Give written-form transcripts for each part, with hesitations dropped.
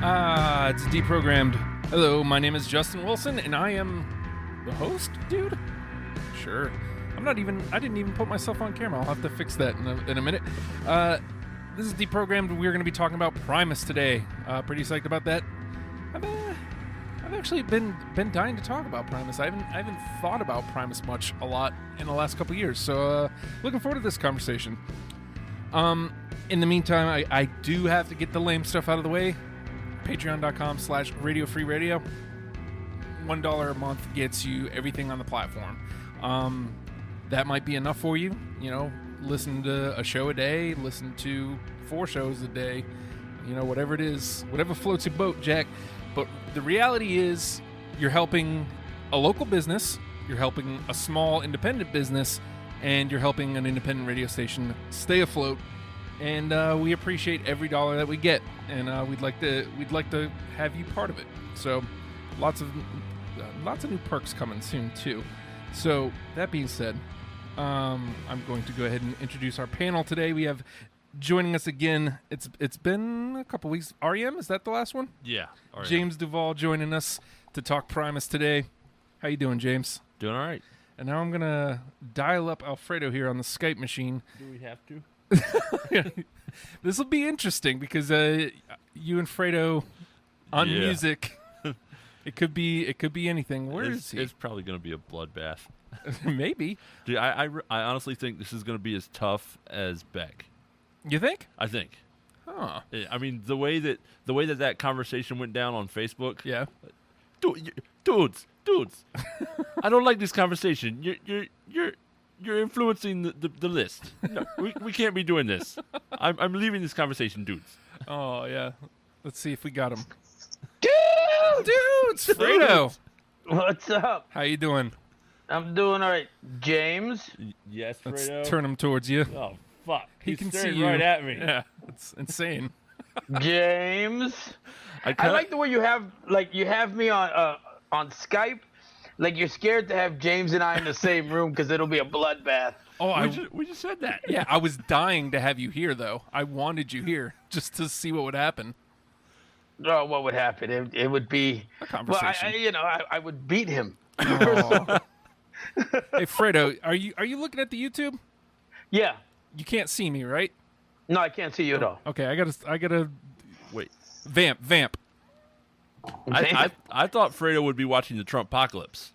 It's deprogrammed. Hello, my name is Justin Wilson, and I am the host, dude? Sure. I didn't even put myself on camera. I'll have to fix that in a minute. This is deprogrammed. We're going to be talking about Primus today. Pretty psyched about that. I've actually been dying to talk about Primus. I haven't thought about Primus a lot in the last couple years, so looking forward to this conversation. In the meantime, I do have to get the lame stuff out of the way. Patreon.com/Radio Free Radio. $1 a month gets you everything on the platform. That might be enough for you. You know, listen to a show a day, listen to 4 shows a day, you know, whatever it is, whatever floats your boat, Jack. But the reality is you're helping a local business, you're helping a small independent business, and you're helping an independent radio station stay afloat. And we appreciate every dollar that we get, and we'd like to have you part of it. So, lots of new perks coming soon too. So that being said, I'm going to go ahead and introduce our panel today. We have joining us again. It's been a couple weeks. REM, is that the last one? Yeah. REM. James Duvall joining us to talk Primus today. How you doing, James? Doing all right. And now I'm gonna dial up Alfredo here on the Skype machine. Do we have to? This will be interesting because you and Fredo on music. It could be anything. Where is he? It's probably going to be a bloodbath. Maybe. Dude, I honestly think this is going to be as tough as Beck. You think? I think. Huh. I mean, the way that conversation went down on Facebook. Yeah. Dudes. I don't like this conversation. You're influencing the list. No, we can't be doing this. I'm leaving this conversation, dudes. Oh yeah. Let's see if we got him. Dudes, Fredo. What's up? How you doing? I'm doing all right. James? Yes, Let's Fredo. turn him towards you. Oh fuck! He He's can see staring you. right at me. Yeah, it's insane. James? I like the way you have me on Skype. Like you're scared to have James and I in the same room because it'll be a bloodbath. Oh, we just said that. Yeah, I was dying to have you here, though. I wanted you here just to see what would happen. Oh, what would happen? It would be A conversation. Well, I would beat him. Oh. Hey, Fredo, are you looking at the YouTube? Yeah. You can't see me, right? No, I can't see you at all. Okay, I gotta Wait. vamp. I thought Fredo would be watching the Trump apocalypse.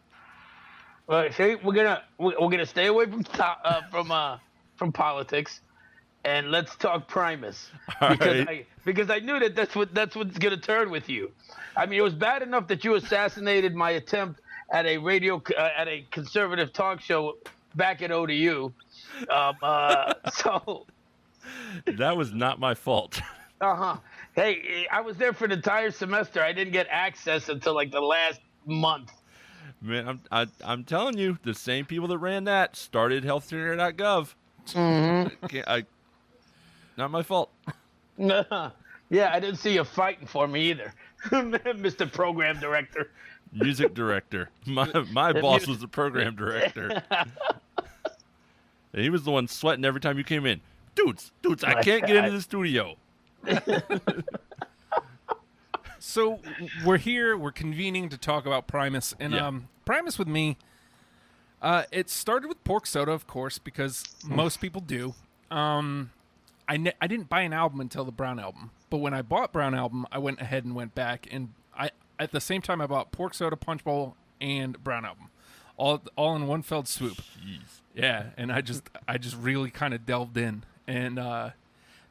Well, see, we're gonna stay away from politics, and let's talk Primus because I knew that's what's gonna turn with you. I mean, it was bad enough that you assassinated my attempt at a conservative talk show back at ODU. So that was not my fault. Hey, I was there for an entire semester. I didn't get access until like the last month. Man, I'm telling you, the same people that ran that started healthcare.gov. Mm-hmm. Not my fault. Yeah, I didn't see you fighting for me either, Mr. Program Director. Music director. My boss was the program director. And he was the one sweating every time you came in. Dudes, I can't get into the studio. So we're here. We're convening to talk about Primus, and Primus with me. It started with Pork Soda, of course, because most people do. I didn't buy an album until the Brown album, but when I bought Brown album, I went ahead and went back, and at the same time I bought Pork Soda, Punch Bowl, and Brown album, all in one fell swoop. Jeez. Yeah, and I just really kind of delved in, and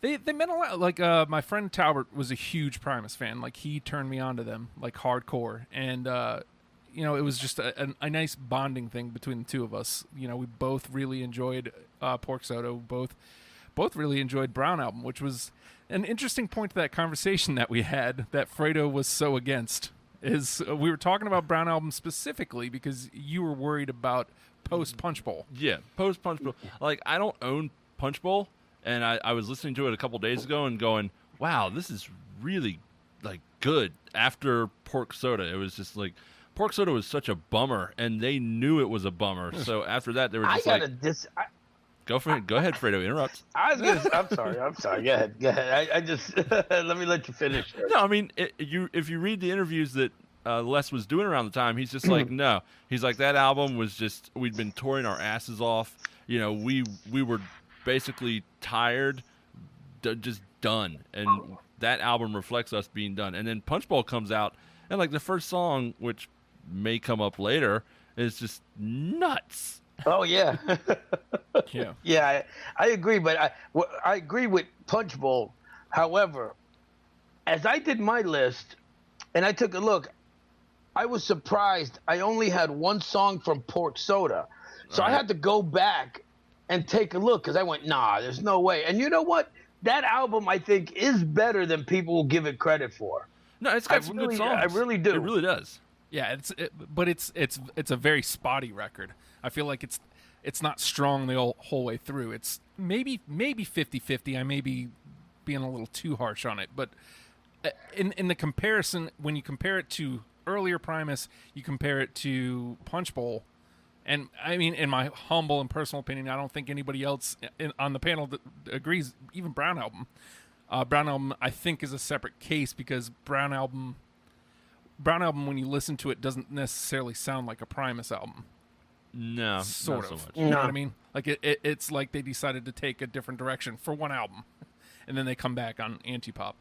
they meant a lot. Like my friend Talbert was a huge Primus fan. Like he turned me on to them like hardcore, and it was just a nice bonding thing between the two of us. You know, we both really enjoyed Pork Soda. Both really enjoyed Brown album, which was an interesting point to that conversation that we had that Fredo was so against. Is we were talking about Brown album specifically because you were worried about post Punch Bowl. Yeah, post Punch Bowl. Like I don't own Punch Bowl, and I was listening to it a couple days ago and going, wow, this is really like good after Pork Soda. It was just like Pork Soda was such a bummer, and they knew it was a bummer. So after that, they were just Go for it. Go ahead, Fredo. Interrupt. I'm sorry. Go ahead. I just let me let you finish. No, I mean, if you read the interviews that Les was doing around the time, he's just like, no. He's like, that album was just, we'd been touring our asses off. You know, we were basically tired, just done. And that album reflects us being done. And then Punch Bowl comes out, and like the first song, which may come up later, is just nuts. Oh yeah, Yeah. yeah. I agree, but I agree with Punch Bowl. However, as I did my list, and I took a look, I was surprised. I only had one song from Pork Soda, so I had to go back and take a look because I went, nah, there's no way. And you know what? That album, I think, is better than people will give it credit for. No, it's got some good songs. I really do. It really does. Yeah, but it's a very spotty record. I feel like it's not strong the whole way through. It's maybe 50-50. I may be being a little too harsh on it, but in the comparison, when you compare it to earlier Primus, you compare it to Punch Bowl, and I mean, in my humble and personal opinion, I don't think anybody else on the panel that agrees. Even Brown Album, I think is a separate case because Brown Album, when you listen to it, doesn't necessarily sound like a Primus album. No, Sort not of. so much. You know what I mean? Like it's like they decided to take a different direction for one album, and then they come back on Antipop.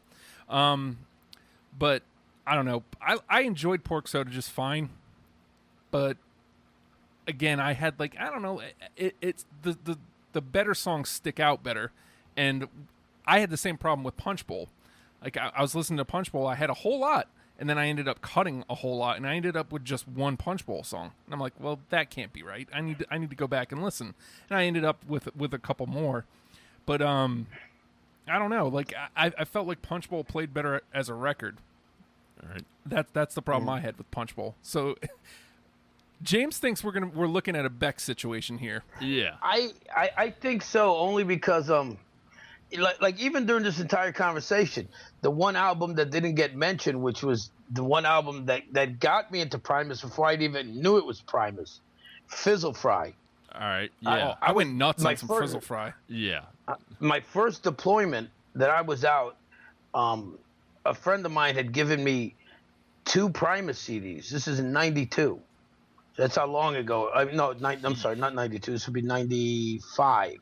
But I don't know. I enjoyed Pork Soda just fine, but again, I had like, I don't know. It's the better songs stick out better, and I had the same problem with Punch Bowl. Like I was listening to Punch Bowl, I had a whole lot. And then I ended up cutting a whole lot, and I ended up with just one Punch Bowl song. And I'm like, well, that can't be right. I need to go back and listen. And I ended up with a couple more. But I don't know. Like I felt like Punch Bowl played better as a record. All right. That's the problem I had with Punch Bowl. So James thinks we're looking at a Beck situation here. Yeah. I think so, only because like even during this entire conversation, the one album that didn't get mentioned, which was the one album that got me into Primus before I even knew it was Primus, Fizzle Fry. All right. Yeah. I went nuts on some Frizzle Fry. Yeah. My first deployment that I was out, a friend of mine had given me 2 Primus CDs. This is in '92. That's how long ago. I'm sorry, not '92. This would be '95.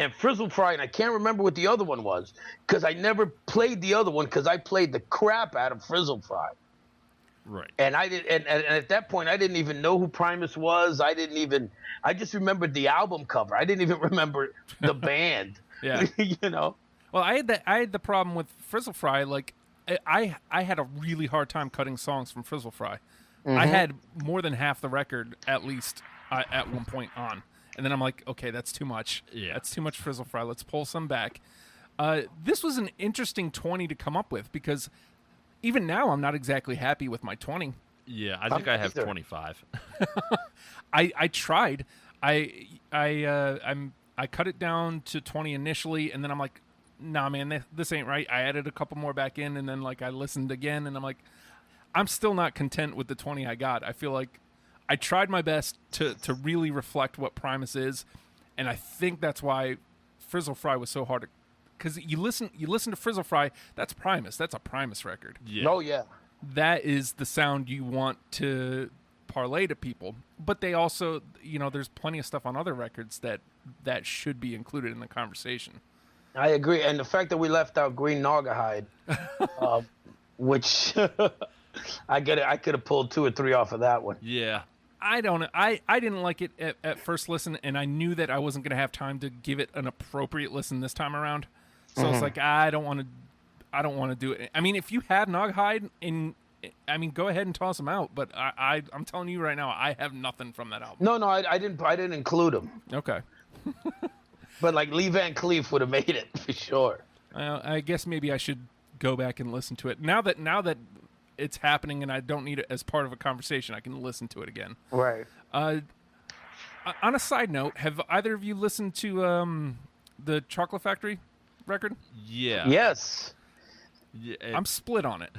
And Frizzle Fry, and I can't remember what the other one was because I never played the other one because I played the crap out of Frizzle Fry. Right. And I did, and at that point, I didn't even know who Primus was. I just remembered the album cover. I didn't even remember the band. Yeah. You know. Well, I had the problem with Frizzle Fry. Like I had a really hard time cutting songs from Frizzle Fry. I had more than half the record at least at one point on. And then I'm like, okay, that's too much. Yeah. That's too much Frizzle Fry. Let's pull some back. This was an interesting 20 to come up with because even now I'm not exactly happy with my 20. Yeah, I think I have 25. I tried. I cut it down to 20 initially, and then I'm like, nah, man, this ain't right. I added a couple more back in, and then like I listened again, and I'm like, I'm still not content with the 20 I got. I feel like I tried my best to really reflect what Primus is, and I think that's why Frizzle Fry was so hard. Because you listen to Frizzle Fry, that's Primus. That's a Primus record. Yeah. Oh yeah. That is the sound you want to parlay to people. But they also, there's plenty of stuff on other records that should be included in the conversation. I agree, and the fact that we left out Green Naugahyde, which I could have pulled 2 or 3 off of that one. Yeah. I don't know. I didn't like it at first listen, and I knew that I wasn't going to have time to give it an appropriate listen this time around. So it's like I don't want to do it. I mean, if you have Naugahyde, go ahead and toss them out. But I'm telling you right now, I have nothing from that album. No, I didn't include them. Okay. But like Lee Van Cleef would have made it for sure. I guess maybe I should go back and listen to it now that it's happening and I don't need it as part of a conversation. I can listen to it again. Right. On a side note, have either of you listened to the Chocolate Factory record? Yeah. Yes. Yeah, I'm split on it.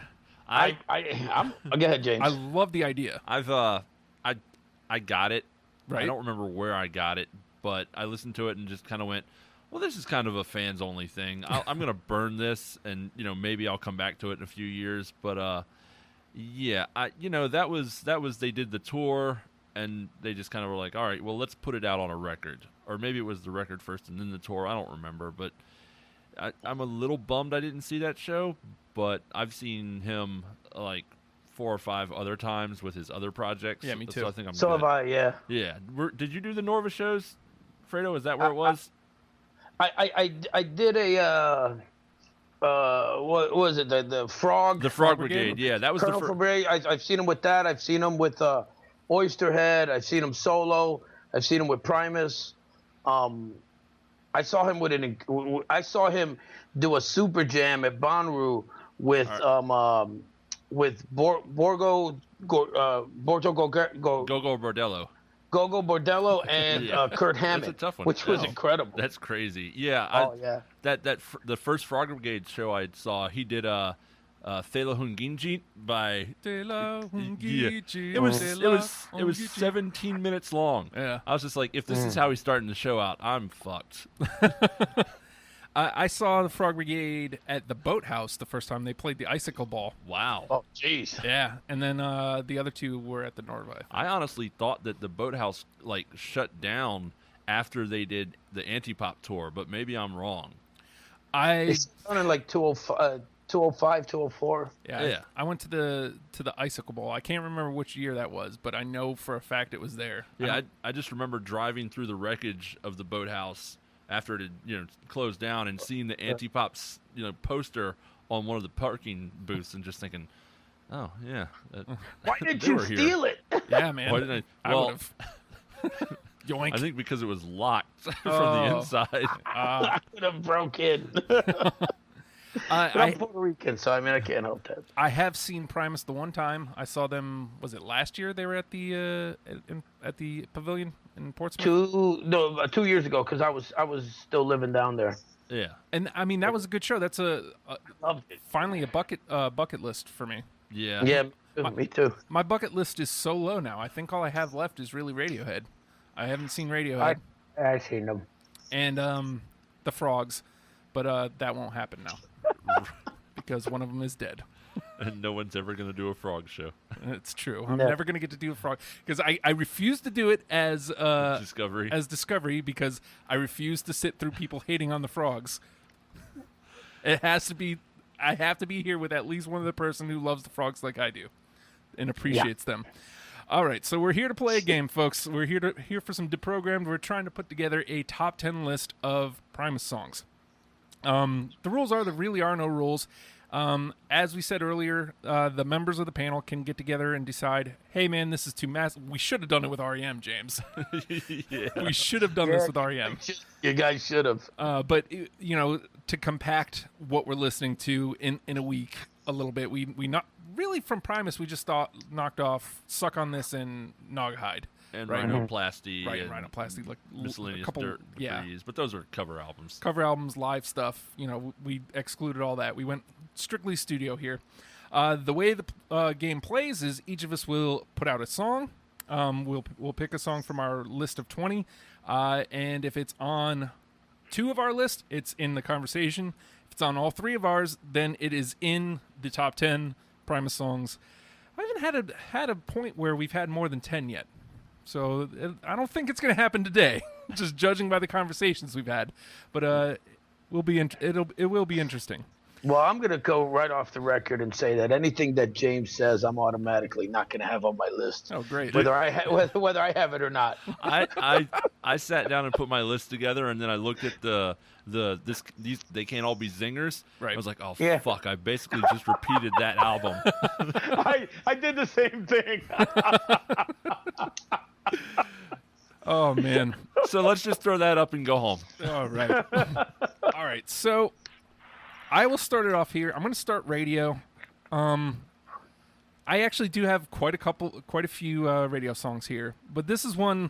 I'm go ahead, James. I love the idea. I got it. Right. I don't remember where I got it, but I listened to it and just kind of went, well, this is kind of a fans only thing. I'm gonna burn this, and maybe I'll come back to it in a few years. But yeah, that was they did the tour, and they just kind of were like, all right, well, let's put it out on a record, or maybe it was the record first and then the tour. I don't remember, but I'm a little bummed I didn't see that show. But I've seen him like 4 or 5 other times with his other projects. Yeah, me too. So I think I'm So good. have I. Yeah. Yeah. Did you do the Norva shows, Fredo? Is that where it was? I did a what was it, the frog, The Frog Brigade. Yeah, that was Colonel the Brigade. I've seen him with that. I've seen him with Oysterhead. I've seen him solo. I've seen him with Primus. I saw him do a super jam at Bonnaroo with Borgo Go Bordello. Gogo Bordello and Yeah. Kurt Hammond, That's a tough one which to was tell. incredible. That's crazy. Yeah. Yeah. The first Frog Brigade show I saw, he did Thela Hunginji by. Yeah. It was 17 minutes long. Yeah. I was just like, if this is how he's starting the show out, I'm fucked. I saw the Frog Brigade at the Boathouse the first time they played the Icicle Ball. Wow. Oh, jeez. Yeah, and then the other 2 were at the Norva. I honestly thought that the Boathouse shut down after they did the Antipop tour, but maybe I'm wrong. It's done in like 205, 204. Yeah. I went to the Icicle Ball. I can't remember which year that was, but I know for a fact it was there. Yeah, I just remember driving through the wreckage of the Boathouse after it had closed down and seeing the Antipop's poster on one of the parking booths and just thinking, oh yeah, Why did they you were here. steal it? Yeah, man. Why didn't I? I Well, would have. Yoink. I think because it was locked from the Oh. inside. I would have broke in. But I'm Puerto Rican, so I can't help that. I have seen Primus the one time. I saw them. Was it last year? They were at the at the Pavilion in Portsmouth. 2 years ago, because I was still living down there. Yeah. And I mean that was a good show. That's Loved it. finally a bucket list for me. Yeah. Yeah, me too. My bucket list is so low now. I think all I have left is really Radiohead. I haven't seen Radiohead I seen them. and the Frogs, but that won't happen now because one of them is dead. And no one's ever going to do a frog show. It's true. I'm No. never going to get to do a frog because I refuse to do it as Discovery. because I refuse to sit through people hating on the frogs. It has to be. I have to be here with at least one of the person who loves the frogs like I do and appreciates them. All right, so we're here to play a game, folks. We're here for some deprogrammed. We're trying to put together a top 10 list of Primus songs. The rules are there really are no rules. As we said earlier, the members of the panel can get together and decide, hey, man, this is too massive. We should have done it with REM, James. Yeah. We should have done this with REM. You guys should have. But, to compact what we're listening to in a week a little bit, we not really from Primus, we just knocked off Suck on This and Naugahyde. And Right. Rhinoplasty. Right, and Rhinoplasty, like miscellaneous a couple, dirt yeah, debris, but those are cover albums. cover albums, live stuff. We excluded all that. We went strictly studio here. The way the game plays is each of us will put out a song. We'll pick a song from our list of 20, and if it's on 2 of our list, it's in the conversation. If it's on all 3 of ours, then it is in the top 10 Primus songs. I haven't had a point where we've had more than 10 yet. So I don't think it's going to happen today, just judging by the conversations we've had. But it will be interesting. Well, I'm going to go right off the record and say that anything that James says, I'm automatically not going to have on my list, Oh, great. whether I have it or not. I sat down and put my list together, and then I looked at these they can't all be zingers. Right. I was like, oh Yeah. fuck! I basically just repeated that album. I did the same thing. Oh, man. So let's just throw that up and go home. All right. All right. So I will start it off here. I'm going to start radio. I actually do have quite a few radio songs here, but this is one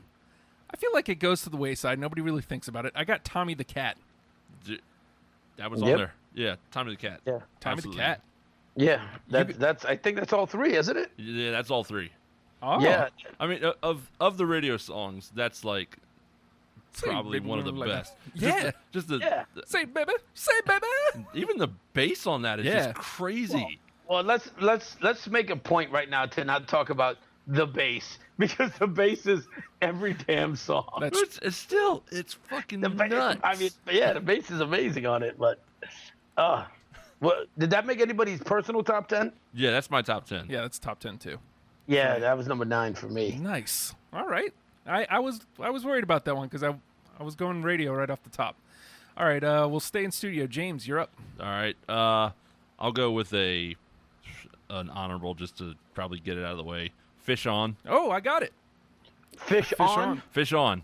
I feel like it goes to the wayside. Nobody really thinks about it. I got Tommy the Cat. That was on Yep. there. Yeah, Tommy the Cat. Yeah. Tommy Absolutely. the Cat. Yeah, that's. I think that's all 3, isn't it? Yeah, that's all 3. Oh. Yeah. I mean, of the radio songs, that's like Say, probably baby, one of the like best. that. Yeah. Just the Yeah. Say baby, say baby. even the bass on that is Yeah. just crazy. Well, let's make a point right now to not talk about the bass because the bass is every damn song. That's It's fucking The nuts. I mean, yeah, the bass is amazing on it, but well, did that make anybody's personal top 10? Yeah, that's my top 10. yeah, that's top 10 too. Yeah, that was number 9 for me. Nice. All right. I was worried about that one because I was going radio right off the top. All right. We'll stay in studio. James, you're up. All right. I'll go with an honorable just to probably get it out of the way. Fish On. Oh, I got it. Fish on? Fish On.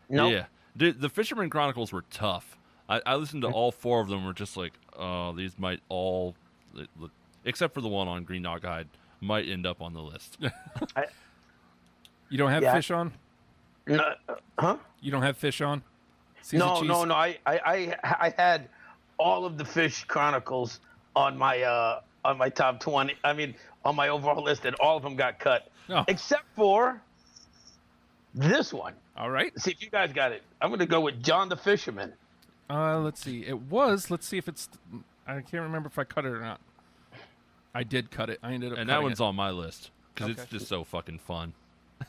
Nope. Yeah. Dude, the Fisherman Chronicles were tough. I listened to all 4 of them. Were just like, oh, these might all, except for the one on Green Dog Hide, might end up on the list. You don't have Yeah. fish on? No, huh? You don't have fish on? Caesar No, cheese? no, no. I had all of the Fish Chronicles on my top 20. I mean, on my overall list, and all of them got cut, Oh. except for this one. All right. See if you guys got it. I'm gonna go with John the Fisherman. Let's see. Let's see if it's. I can't remember if I cut it or not. I did cut it. I ended up. And that cutting one's it. on my list because Okay. it's just so fucking fun.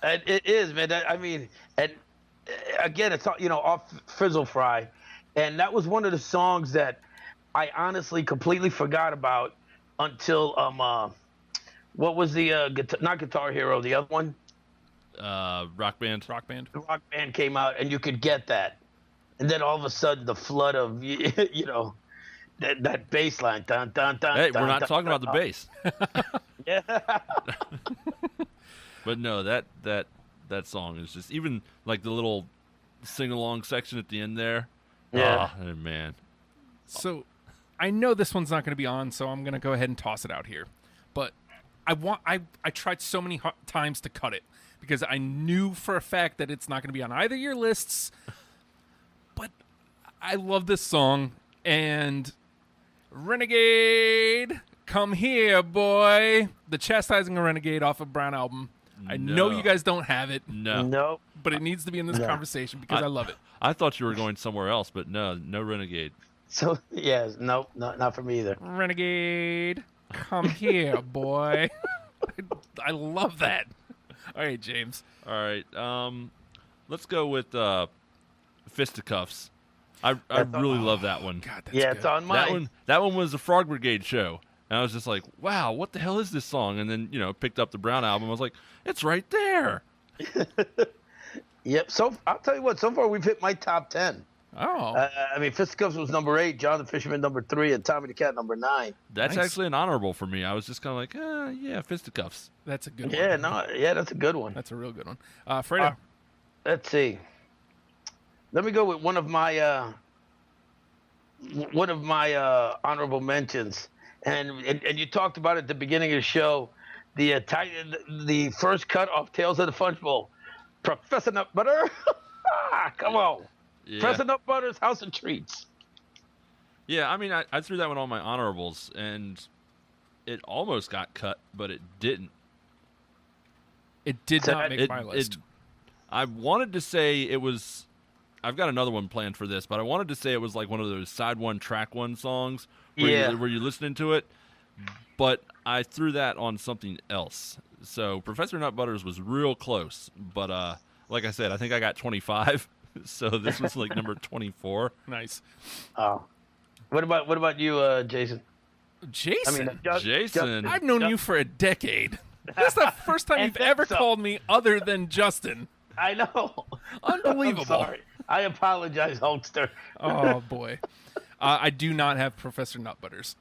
And it is, man. I mean, and again, it's off Fizzle Fry, and that was one of the songs that I honestly completely forgot about until what was the not Guitar Hero, the other one? Rock Band. Rock Band. The Rock Band came out, and you could get that, and then all of a sudden the flood of that bass line. Dun, dun, dun, Hey, dun, we're not dun, talking dun, about the bass. Yeah. But no, that song is just even like the little sing along section at the end there. Yeah. Oh, man. So, I know this one's not going to be on, so I'm going to go ahead and toss it out here. But I tried so many times to cut it because I knew for a fact that it's not going to be on either of your lists. But I love this song, and Renegade, come here, boy. The Chastising a Renegade off of Brown album. I know No. you guys don't have it, No. Nope. but it needs to be in this No. conversation because I love it. I thought you were going somewhere else, but no Renegade. So yes, nope, not for me either. Renegade, come here, boy. I love that. All right, James. All right. Let's go with Fisticuffs. I really love that one. God, that's Yeah, good. it's on mine. That one was the Frog Brigade show. And I was just like, wow, what the hell is this song? And then, picked up the Brown album. I was like, it's right there. Yep. So I'll tell you what. So far, we've hit my top 10. Oh, I mean, Fisticuffs was number 8, John the Fisherman number 3, and Tommy the Cat number 9. That's Nice. actually an honorable for me. I was just kind of like, yeah, Fisticuffs. that's a good Yeah, one. no, yeah, that's a good one. That's a real good one. Fredo. Let's see. Let me go with one of my honorable mentions, and you talked about it at the beginning of the show, the first cut off Tales of the Fudge Bowl, Professor Nut Butter. Come on, Yeah. Professor Nut Butter's House of Treats. Yeah, I mean, I threw that one on my honorables, and it almost got cut, but it didn't. It did So not make my It- list. I wanted to say it was. I've got another one planned for this, but I wanted to say it was like one of those side one, track one songs where you're listening to it, but I threw that on something else. So Professor Nutbutters was real close, but like I said, I think I got 25, so this was like number 24. Nice. Oh, what about you, Jason? Jason, Jason. I've known you for a decade. That's the first time And you've ever so- called me other than Justin. I know. Unbelievable. I'm sorry. I apologize, Hulkster. Oh, boy. I do not have Professor Nutbutters.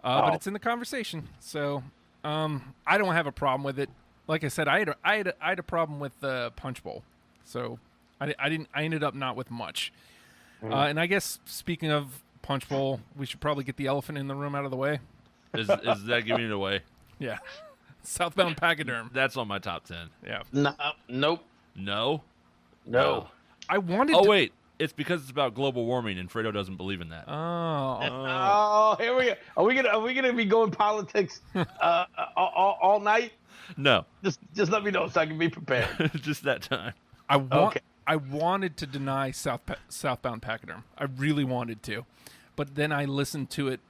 But it's in the conversation. So I don't have a problem with it. Like I said, I had a problem with the Punch Bowl. So I ended up not with much. And I guess speaking of Punch Bowl, we should probably get the elephant in the room out of the way. Is that giving it away? Yeah. Southbound Pachyderm. That's on my top 10. Yeah. No, nope. No. No. I wanted Oh to... wait, it's because it's about global warming, and Fredo doesn't believe in that. Oh, here we go. Are we gonna be going politics all night? No, Just let me know so I can be prepared. just that time. I I wanted to deny Southbound Pachyderm. I really wanted to, but then I listened to it,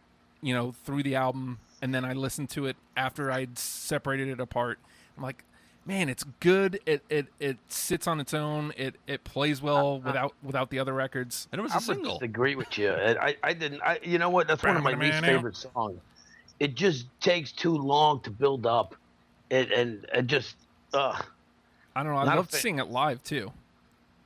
through the album, and then I listened to it after I'd separated it apart. I'm like, man, it's good. It sits on its own. It plays well without the other records. And it was I a single. would disagree with you. I didn't. You know what? That's one of my least favorite songs. It just takes too long to build up, and just. I don't know. I loved seeing it live too,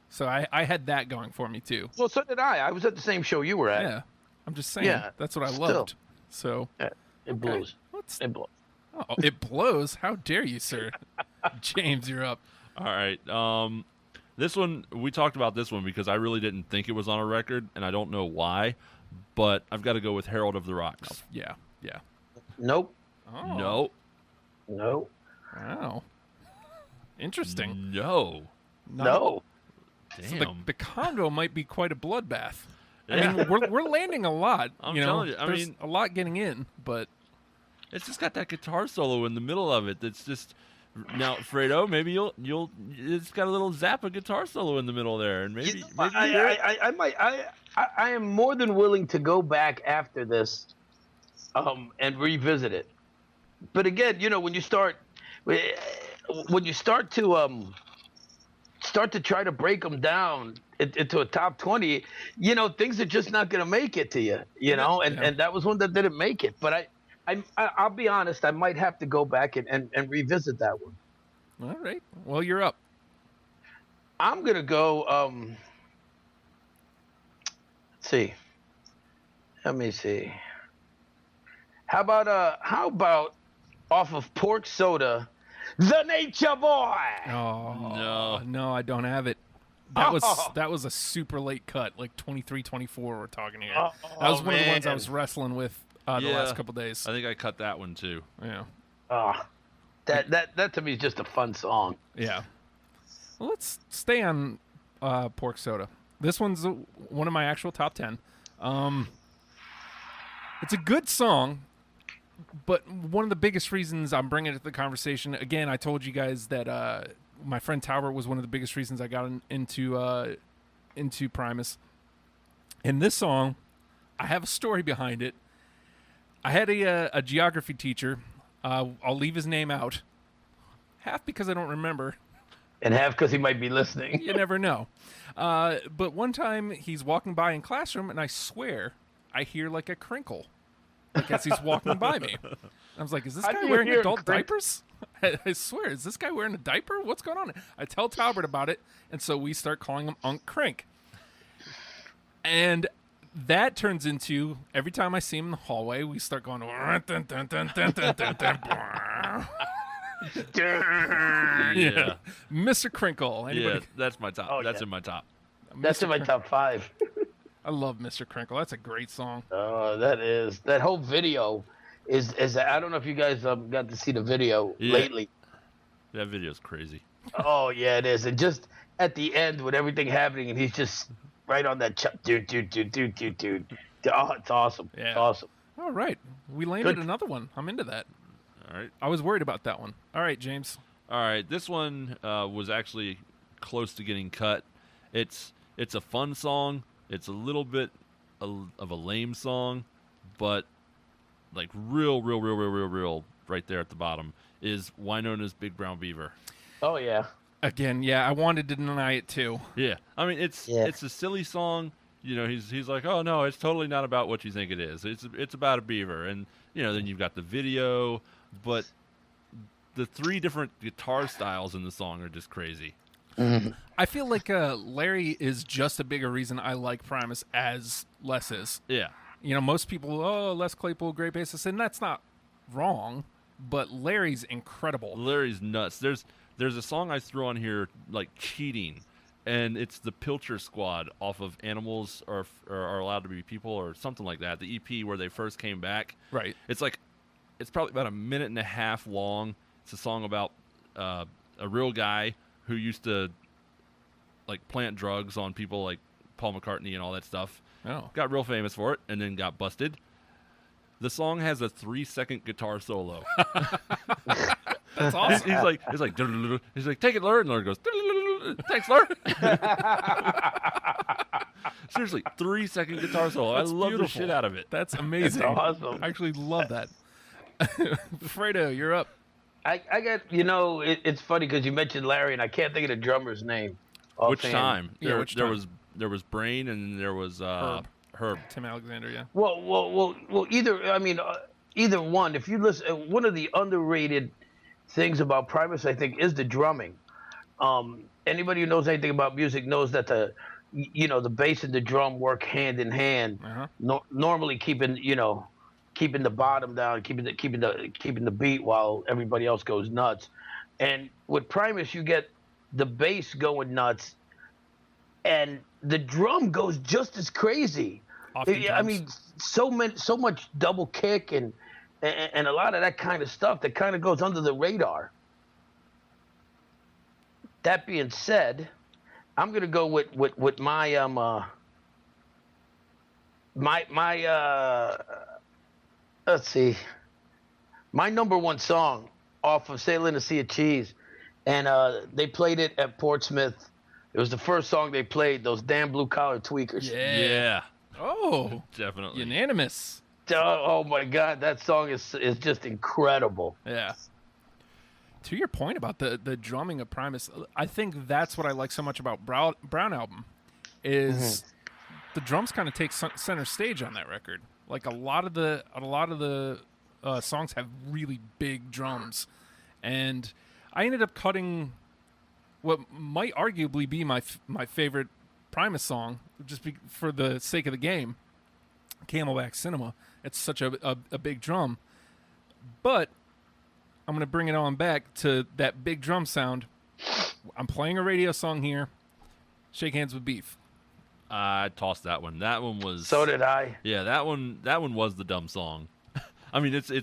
so I had that going for me too. Well, so did I. I was at the same show you were at. Yeah, I'm just saying. Yeah, that's what I loved. So it blows. It blows. Oh, it blows! How dare you, sir? James, you're up. All right. This one, we talked about this one because I really didn't think it was on a record, and I don't know why, but I've got to go with Herald of the Rocks. Yeah. Nope. Oh. Nope. Wow. Interesting. No. No. Damn. So the convo might be quite a bloodbath. Yeah. I mean, we're landing a lot. I'm telling you. There's a lot getting in, but it's just got that guitar solo in the middle of it. That's just now, Fredo. Maybe you'll. It's got a little Zappa guitar solo in the middle there, and maybe. I might. I am more than willing to go back after this, and revisit it. But again, when you start to try to break them down into a top 20, things are just not going to make it to you, and that was one that didn't make it. But I'll be honest, I might have to go back and revisit that one. All right. Well, you're up. I'm going to go, let's see. Let me see. How about off of Pork Soda, The Nature Boy? Oh, no, I don't have it. That was a super late cut, like 23, 24 we're talking here. That was one of the ones I was wrestling with the last couple days. I think I cut that one too. Yeah. That to me is just a fun song. Yeah. Well, let's stay on Pork Soda. This one's one of my actual top 10. It's a good song, but one of the biggest reasons I'm bringing it to the conversation, again, I told you guys that my friend Talbert was one of the biggest reasons I got into Primus. And this song, I have a story behind it. I had a geography teacher. I'll leave his name out, half because I don't remember, and half because he might be listening. You never know. But one time he's walking by in classroom, and I swear I hear like a crinkle, like as he's walking by me. I was like, "Is this guy wearing adult diapers?" I swear, is this guy wearing a diaper? What's going on? I tell Talbert about it, and so we start calling him Unc Crink. And that turns into, every time I see him in the hallway, we start going, yeah, Mr. Crinkle. Anybody? Yeah, that's my top. That's in my top. That's in my top 5. I love Mr. Crinkle. That's a great song. That whole video is I don't know if you guys got to see the video lately. That video's crazy. Oh yeah, it is. And just at the end with everything happening, and he's just right on that dude. Oh, it's awesome. Yeah. It's awesome. All right, we landed another one. I'm into that. All right. I was worried about that one. All right, James. All right, this one was actually close to getting cut. It's a fun song. It's a little bit of a lame song, but like real right there at the bottom is Wynona's Big Brown Beaver. Oh yeah. Again, yeah, I wanted to deny it too. Yeah, I mean it's a silly song. He's like, oh no, it's totally not about what you think it is. It's about a beaver, and then you've got the video, but the 3 different guitar styles in the song are just crazy. Mm-hmm. I feel like Larry is just a bigger reason I like Primus as Les is. Yeah. Most people, Les Claypool, great bassist, and that's not wrong, but Larry's incredible. Larry's nuts. There's a song I threw on here, like Cheating, and it's the Pilcher Squad off of Animals Are Allowed to Be People or something like that, the EP where they first came back. Right. It's probably about a minute and a half long. It's a song about a real guy who used to like plant drugs on people like Paul McCartney and all that stuff. Oh. Got real famous for it and then got busted. The song has a 3-second guitar solo. That's awesome. He's like, take it, Larry. And Larry goes, Texler. Seriously, 3-second guitar solo. That's I love beautiful. the shit out of it. That's amazing. That's awesome. I actually love that. Fredo, you're up. I got, it's funny because you mentioned Larry, and I can't think of the drummer's name. Which offhand. time? Yeah, which time? There was Brain and there was Herb. Tim Alexander, yeah. Well. Either one. If you listen, one of the underrated things about Primus, I think, is the drumming. Anybody who knows anything about music knows that the bass and the drum work hand in hand. Uh-huh. Normally keeping the bottom down, keeping the beat while everybody else goes nuts. And with Primus, you get the bass going nuts, and the drum goes just as crazy. So much double kick and a lot of that kind of stuff that kind of goes under the radar. That being said, I'm gonna go with my let's see, my number one song off of Sailing the Sea of Cheese, and they played it at Portsmouth. It was the first song they played. Those damn blue collar tweakers. Yeah. Oh, Definitely. unanimous. Oh my God, that song is just incredible. Yeah. To your point about the drumming of Primus, I think that's what I like so much about Brown album, is the drums kind of take center stage on that record. Like a lot of the songs have really big drums, and I ended up cutting what might arguably be my favorite Primus song, just for the sake of the game, Camelback Cinema. It's such a big drum, but I'm going to bring it on back to that big drum sound. I'm playing a radio song here. Shake Hands with Beef. I tossed that one. That one was. So did I. Yeah, that one was the dumb song. I mean, it's a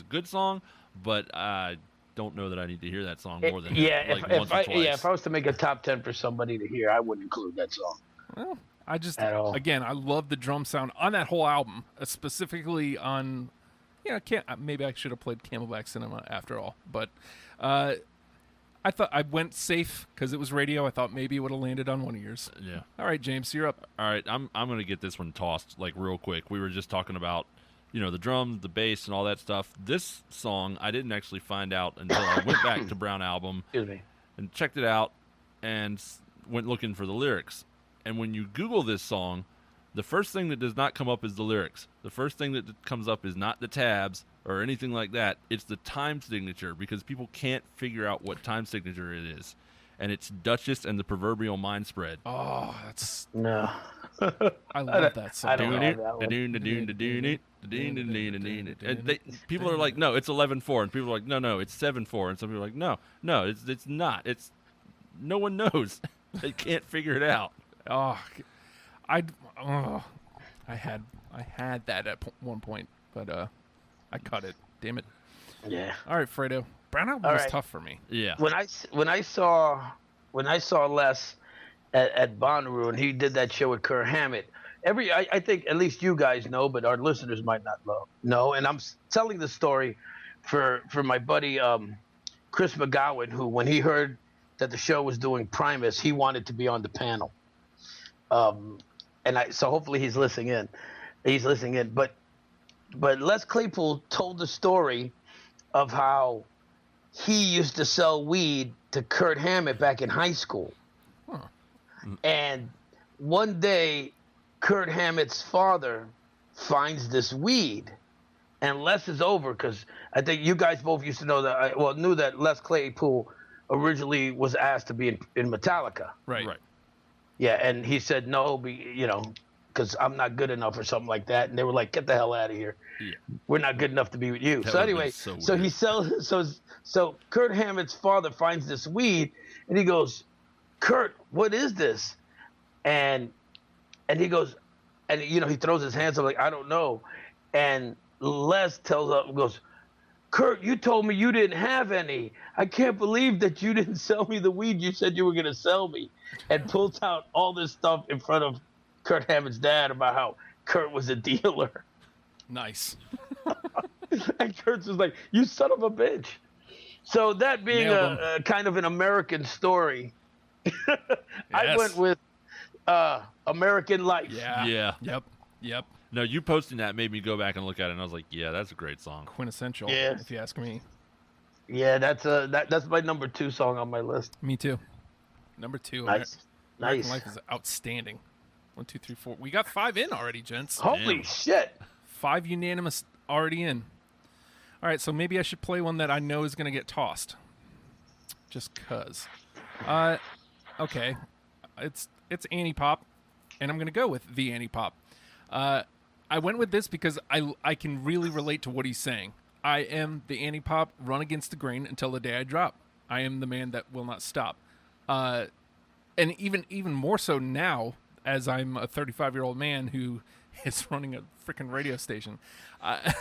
good song, but I don't know that I need to hear that song more than once or twice. If I was to make a top 10 for somebody to hear, I wouldn't include that song. Well, I just At all. I love the drum sound on that whole album, specifically on. Maybe I should have played Camelback Cinema after all, but I thought I went safe because it was radio. I thought maybe it would have landed on one of yours. Yeah. All right, James, you're up. All right, I'm gonna get this one tossed like real quick. We were just talking about the drums, the bass, and all that stuff. This song I didn't actually find out until I went back to Brown album and checked it out and went looking for the lyrics. And when you Google this song, the first thing that does not come up is the lyrics. The first thing that comes up is not the tabs or anything like that. It's the time signature, because people can't figure out what time signature it is. And it's Duchess and the Proverbial Mind Spread. Oh, that's No. I love that song. I don't know that one. People are like, no, it's 11/4, and people are like, no, it's 7/4, and some people are like, no, it's not. It's no one knows. They can't figure it out. Oh, I had that at one point, but I cut it. Damn it. Yeah. All right, Fredo. Brown album was tough for me. Yeah. When I saw Les at Bonnaroo, and he did that show with Kirk Hammett, I think at least you guys know, but our listeners might not know. And I'm telling the story for my buddy Chris McGowan, who, when he heard that the show was doing Primus, he wanted to be on the panel. So hopefully he's listening in. But Les Claypool told the story of how he used to sell weed to Kurt Hammett back in high school. Huh. And one day, Kurt Hammett's father finds this weed, and Les is over, because I think you guys both used to know that. Knew that Les Claypool originally was asked to be in Metallica. Right. Yeah, and he said no, because I'm not good enough or something like that. And they were like, "Get the hell out of here. Yeah. We're not good enough to be with you." That So would've anyway, been so weird. he sells. So Kurt Hammett's father finds this weed, and he goes, "Kurt, what is this?" And he goes, and he throws his hands up like, "I don't know." And Les goes, "Kurt, you told me you didn't have any. I can't believe that you didn't sell me the weed you said you were going to sell me." And pulls out all this stuff in front of Kurt Hammett's dad about how Kurt was a dealer. Nice. And Kurt's was like, "You son of a bitch." So that being Nailed 'em. a kind of an American story, I Yes. went with American Life. Yeah. Yeah. Yep. No, you posting that made me go back and look at it, and I was like, yeah, that's a great song. Quintessential, Yes. if you ask me. Yeah, that's my number 2 song on my list. Me too. Number 2. Nice. American Nice. Life is outstanding. 1, 2, 3, 4. We got 5 in already, gents. Holy Damn. shit. 5 unanimous already in. All right, so maybe I should play one that I know is going to get tossed. Just cuz. Okay. It's Anti-Pop, and I'm going to go with the Anti-Pop. I went with this because I can really relate to what he's saying. I am the Anti-Pop, run against the grain until the day I drop. I am the man that will not stop. And even more so now, as I'm a 35-year-old man who is running a freaking radio station.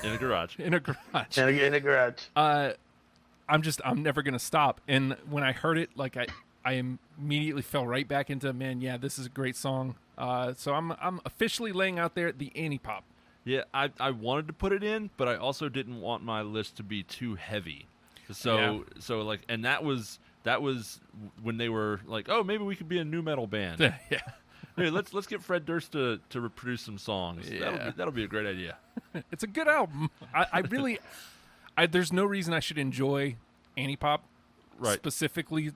In a garage. In a garage. In a garage. I'm never going to stop. And when I heard it, like I immediately fell right back into, man, yeah, this is a great song. So I'm officially laying out there the Anti-Pop. Yeah, I wanted to put it in, but I also didn't want my list to be too heavy. So like, and that was when they were like, oh, maybe we could be a new metal band. Yeah. Hey, let's get Fred Durst to reproduce some songs. Yeah. That'll be a great idea. It's a good album. I really, there's no reason I should enjoy Anti-Pop Right. specifically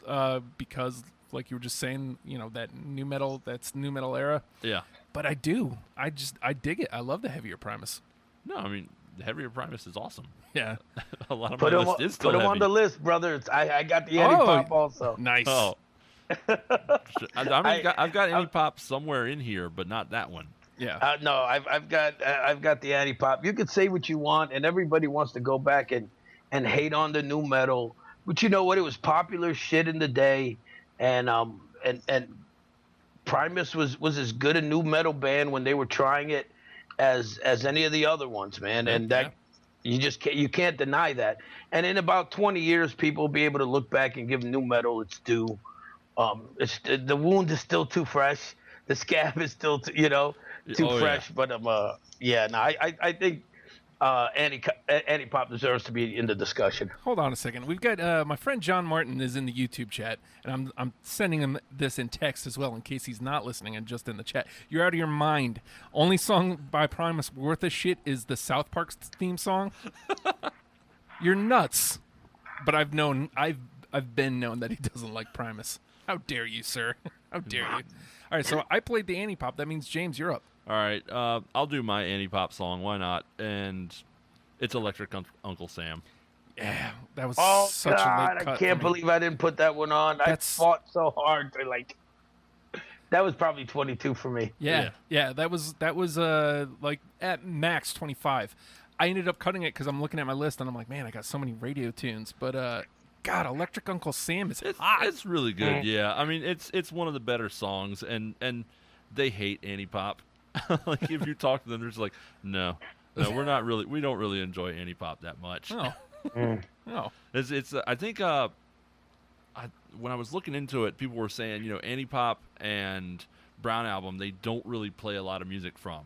because, like you were just saying, that's new metal era. Yeah. But I do. I dig it. I love the heavier Primus. No, I mean, the heavier Primus is awesome. Yeah. A lot of Put my him, list is still put him heavy. on the list, brother. I got the Anti-Pop also. Nice. Oh. I've got Anti-Pop somewhere in here, but not that one. Yeah. No, I've got the Anti-Pop. You can say what you want, and everybody wants to go back and hate on the new metal, but you know what? It was popular shit in the day, and Primus was as good a new metal band when they were trying it as any of the other ones, man. And that you can't deny that. And in about 20 years, people will be able to look back and give new metal its due. The wound is still too fresh. The scab is still too fresh. But I think Anti-Pop deserves to be in the discussion. Hold on a second. We've got my friend John Martin is in the YouTube chat, and I'm sending him this in text as well in case he's not listening and just in the chat. You're out of your mind. Only song by Primus worth a shit is the South Park theme song. You're nuts. But I've been known that he doesn't like Primus. How dare you, sir? How dare you? All right, so I played the Anti-Pop. That means, James, you're up. All right, I'll do my Anti-Pop song. Why not? And it's Electric Uncle Sam. Yeah, that was Oh, such God, a late cut. I can't believe I didn't put that one on. I fought so hard to that was probably 22 for me. Yeah, that was like at max 25. I ended up cutting it because I'm looking at my list and I'm like, man, I got so many radio tunes. But God, Electric Uncle Sam is hot. It's really good. Yeah, I mean, it's one of the better songs, and they hate Anti-Pop. Like if you talk to them, they're just like, no, we don't really enjoy Anti-Pop that much. No, no. It's I think when I was looking into it, people were saying, Anti-Pop and Brown Album, they don't really play a lot of music from,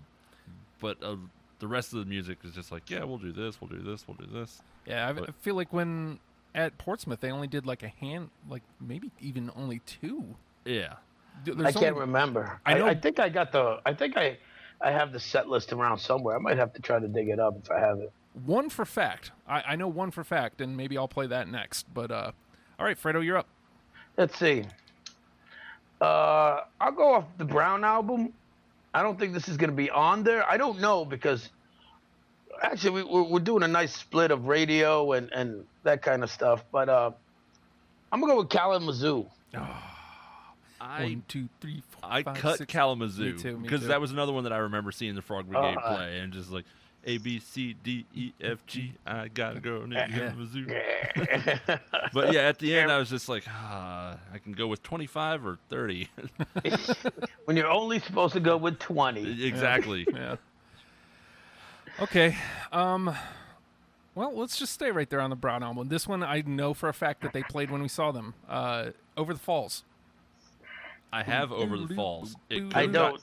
but the rest of the music is just like, yeah, we'll do this. Yeah, I feel like when at Portsmouth they only did like a hand, like maybe even only 2. Yeah. I can't remember. I know. I think I have the set list around somewhere. I might have to try to dig it up if I have it. One for fact. I know one for fact, and maybe I'll play that next. But all right, Fredo, you're up. Let's see. I'll go off the Brown album. I don't think this is going to be on there. I don't know because actually we're doing a nice split of radio and that kind of stuff. But I'm going to go with Kalamazoo. One, two, three, four, I five, cut six. Kalamazoo Me too. because that was another one that I remember seeing the Frog Brigade play and just like A B C D E F G. I gotta go named Kalamazoo. But yeah, at the end I was just like, I can go with 25 or 30. When you're only supposed to go with 20. Exactly. Yeah. Okay. Well, let's just stay right there on the Brown album. This one I know for a fact that they played when we saw them. Over the Falls. I have Over the Falls. I don't.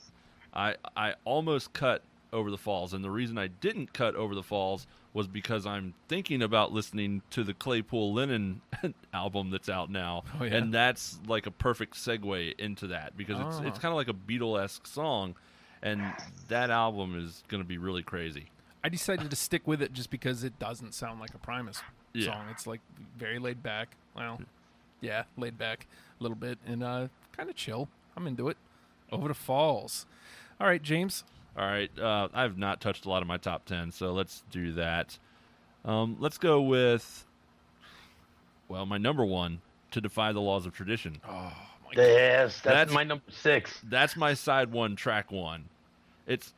I almost cut Over the Falls, and the reason I didn't cut Over the Falls was because I'm thinking about listening to the Claypool Lennon album that's out now, Oh, yeah. and that's like a perfect segue into that because it's kind of like a Beatle-esque song, and that album is going to be really crazy. I decided to stick with it just because it doesn't sound like a Primus song. It's like very laid back. Well, yeah, laid back a little bit and kind of chill. I'm into it. Over to Falls. All right, James. All right, I've not touched a lot of my top 10, so let's do that. Let's go with, well, my number one, To Defy the Laws of Tradition. Oh, my God. Yes, that's my number 6. That's my side one, track one. It's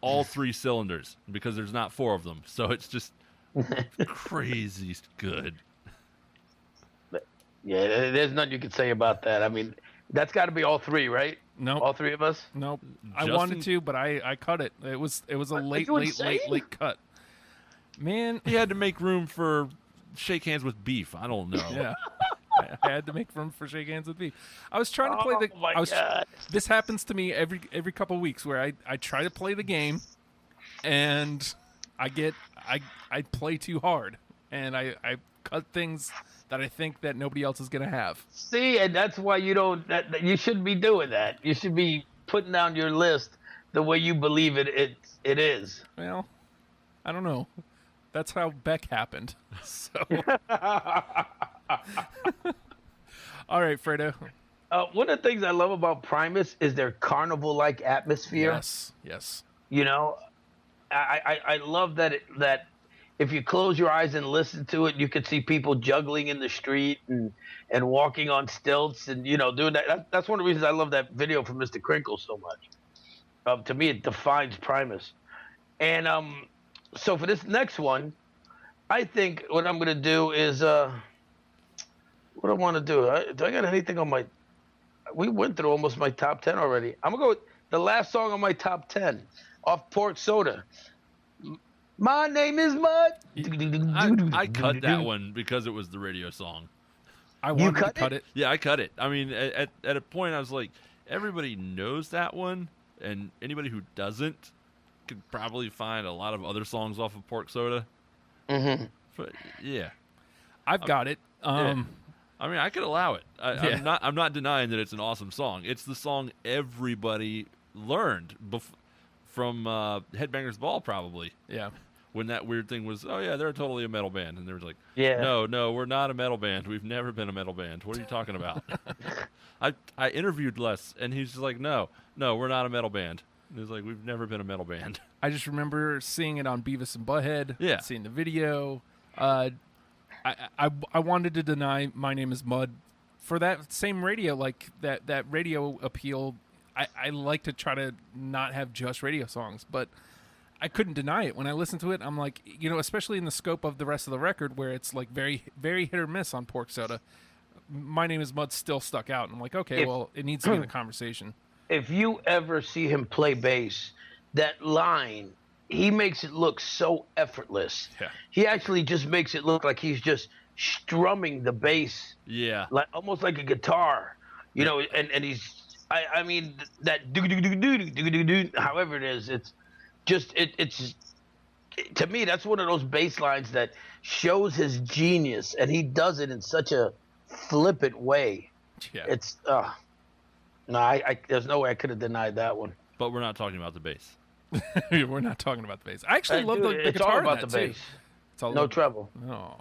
all 3 cylinders because there's not 4 of them, so it's just crazy good. Yeah, there's nothing you can say about that. I mean, that's got to be all 3, right? Nope. All 3 of us? Nope. I Justin- wanted to, but I cut it. It was a late cut. Man, He had to make room for Shake Hands with Beef. I don't know. yeah. I had to make room for Shake Hands with Beef. I was trying to play the. Oh my I was, God. This happens to me every couple of weeks where I try to play the game, and I play too hard, and I cut things that I think that nobody else is gonna have. See, and that's why you don't. You shouldn't be doing that. You should be putting down your list the way you believe it is. Well, I don't know. That's how Beck happened. So. All right, Fredo. One of the things I love about Primus is their carnival-like atmosphere. Yes. You know, I love that that if you close your eyes and listen to it, you can see people juggling in the street and walking on stilts and doing that. That's one of the reasons I love that video from Mr. Crinkle so much. To me, it defines Primus. And so for this next one, I think what I'm going to do is what I want to do. Do I got anything on my? We went through almost my top 10 already. I'm gonna go with the last song on my top 10 off Pork Soda. My name is Mud. I cut that one because it was the radio song. I wanted to cut cut it. Yeah, I cut it. I mean, at a point, I was like, everybody knows that one, and anybody who doesn't could probably find a lot of other songs off of Pork Soda. Mm-hmm. But yeah, I've got it. yeah. I mean, I could allow it. Yeah. I'm not denying that it's an awesome song. It's the song everybody learned from Headbangers Ball, probably. Yeah. When that weird thing was, oh yeah, they're totally a metal band, and they were like, Yeah. no, we're not a metal band. We've never been a metal band. What are you talking about? I interviewed Les, and he's just like, no, we're not a metal band. And he's like, we've never been a metal band. I just remember seeing it on Beavis and Butthead. Yeah. Seeing the video. I wanted to deny My Name is Mud for that same radio, like that radio appeal. I like to try to not have just radio songs, but I couldn't deny it. When I listened to it, I'm like, especially in the scope of the rest of the record where it's like very, very hit or miss on Pork Soda, My Name is Mud still stuck out. And I'm like, okay, well, it needs to be in the conversation. If you ever see him play bass, that line, he makes it look so effortless. Yeah. He actually just makes it look like he's just strumming the bass, Yeah. like almost like a guitar, and he's. I mean that do do do do do do do. However it is, it's just it's to me that's one of those bass lines that shows his genius, and he does it in such a flippant way. Yeah. It's no, I there's no way I could have denied that one. But we're not talking about the bass. We're not talking about the bass. I actually love the It's guitar all in about that the too. bass. It's all No treble. Oh.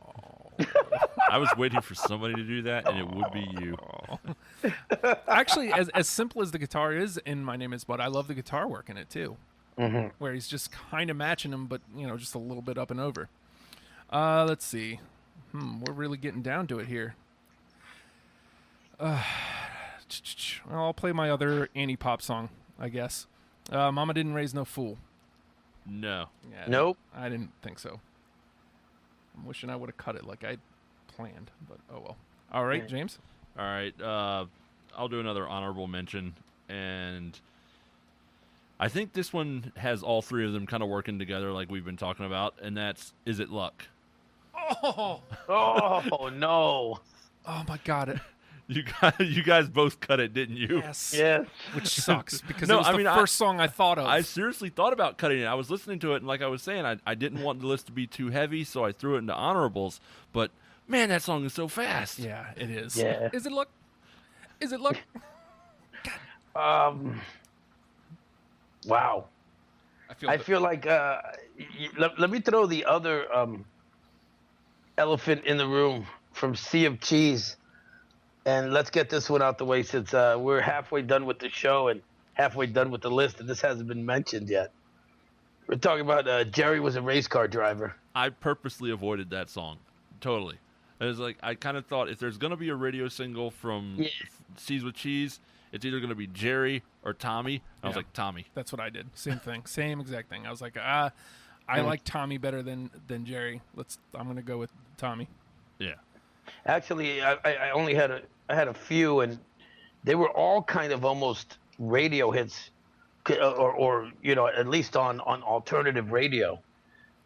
I was waiting for somebody to do that, and it would be you. Actually, as simple as the guitar is in My Name is Bud, I love the guitar work in it too. Mm-hmm. Where he's just kind of matching him, but just a little bit up and over. Let's see. We're really getting down to it here. I'll play my other anti-pop song, I guess. Mama Didn't Raise No Fool. No. Yeah, Nope. I didn't think so. I'm wishing I would have cut it like I planned, but oh well. All right, James. All right. I'll do another honorable mention, and I think this one has all 3 of them kind of working together like we've been talking about, and that's Is It Luck? Oh, Oh no! oh my God! You guys both cut it, didn't you? Yes. Yeah. Which sucks because No, it was I the mean, first song I thought of. I seriously thought about cutting it. I was listening to it, and like I was saying, I didn't want the list to be too heavy, so I threw it into honorables. But man, that song is so fast. Yeah, it is. Yeah. Is it look? Is it look? Wow. I feel like let me throw the other elephant in the room from Sea of Cheese, and let's get this one out the way since we're halfway done with the show and halfway done with the list, and this hasn't been mentioned yet. We're talking about Jerry was a race car driver. I purposely avoided that song. Totally. It was like I kind of thought if there's going to be a radio single from Seas with Cheese, it's either going to be Jerry or Tommy. I was like, Tommy. That's what I did. Same thing. Same exact thing. I was like, I like Tommy better than Jerry. I'm going to go with Tommy. Yeah. Actually, I only had a few, and they were all kind of almost radio hits, or at least on alternative radio.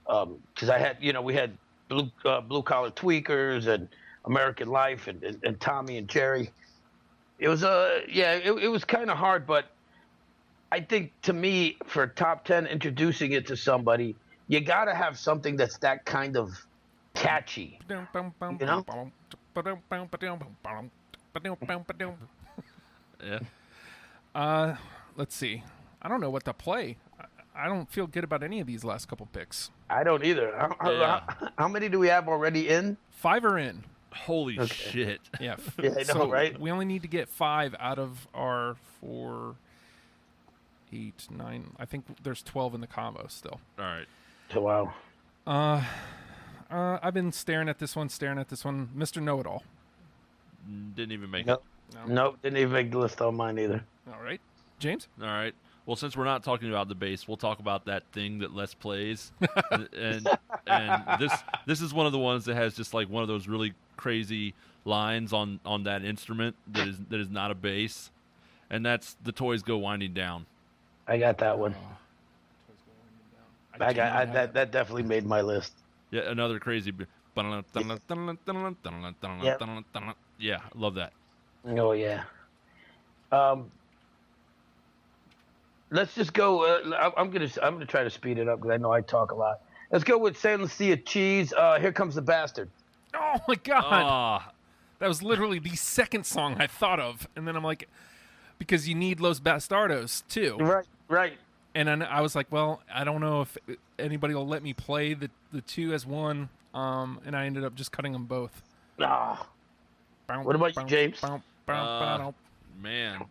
Because I had we had Blue Collar Tweakers and American Life and Tommy and Jerry. It was it was kind of hard, but I think to me for top 10 introducing it to somebody, you got to have something that's that kind of catchy. Yeah. Let's see. I don't know what to play. I don't feel good about any of these last couple picks. I don't either. How many do we have already in? 5 are in. Holy shit. Yeah. Yeah, I know, so right? We only need to get 5 out of our 4, 8, 9. I think there's 12 in the combo still. All right. Wow. I've been staring at this one. Mr. Know-It-All. Didn't even make Nope. it. Nope, didn't even make the list on mine either. All right. James? All right. Well, since we're not talking about the bass, we'll talk about that thing that Les plays. and this is one of the ones that has just like one of those really crazy lines on that instrument that is not a bass, and that's "The Toys Go Winding Down." I got that one. I That definitely made my list. Yeah, another crazy. Yeah, love that. Oh yeah. Let's just go. I'm gonna try to speed it up because I know I talk a lot. Let's go with Sailing Sea of Cheese. Here Comes the Bastard. Oh my God! That was literally the second song I thought of, and then I'm like, because you need Los Bastardos too. Right. And then I was like, well, I don't know if anybody will let me play the two as one. And I ended up just cutting them both. Ah. What about you, James? Man,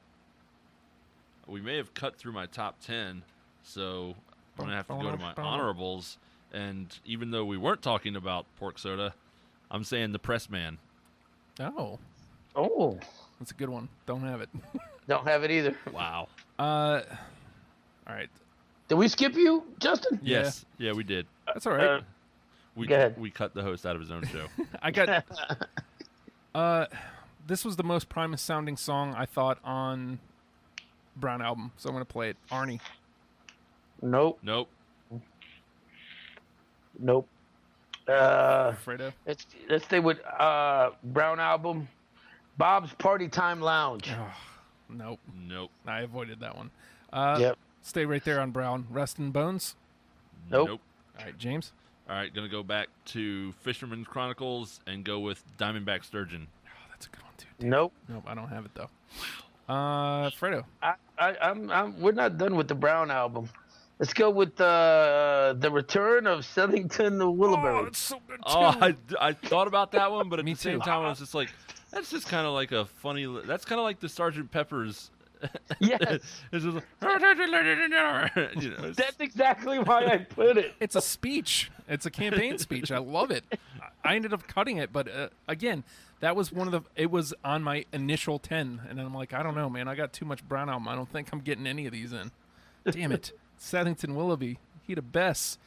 we may have cut through my top 10, so I'm gonna have to go to my honorables. And even though we weren't talking about pork soda, I'm saying the Press Man. Oh, that's a good one. Don't have it. Don't have it either. Wow. All right. Did we skip you, Justin? Yes. Yeah, we did. That's all right. Go ahead. We cut the host out of his own show. I got. This was the most Primus sounding song I thought on Brown album, so I'm gonna play it. Arnie. Nope. Fredo. Let's stay with Brown album. Bob's Party Time Lounge. Nope. I avoided that one. Yep. Stay right there on Brown. Rest in Bones. Nope. All right, James. All right, gonna go back to Fisherman's Chronicles and go with Diamondback Sturgeon. Oh, that's a good one too. Damn. Nope. I don't have it though. Fredo. We're not done with the Brown album. Let's go with the Return of Southington the Willowberry. Oh, it's so good too. I thought about that one, but at Me the same too. time, I was just like, that's just kind of like a funny. That's kind of like the Sgt. Pepper's. Yes. It's just That's exactly why I put it. It's a speech. It's a campaign speech. I love it. I ended up cutting it, but again, that was it was on my initial 10, and I'm like, I don't know, man. I got too much Brown album. I don't think I'm getting any of these in. Damn it. Southington Willoughby. He the best.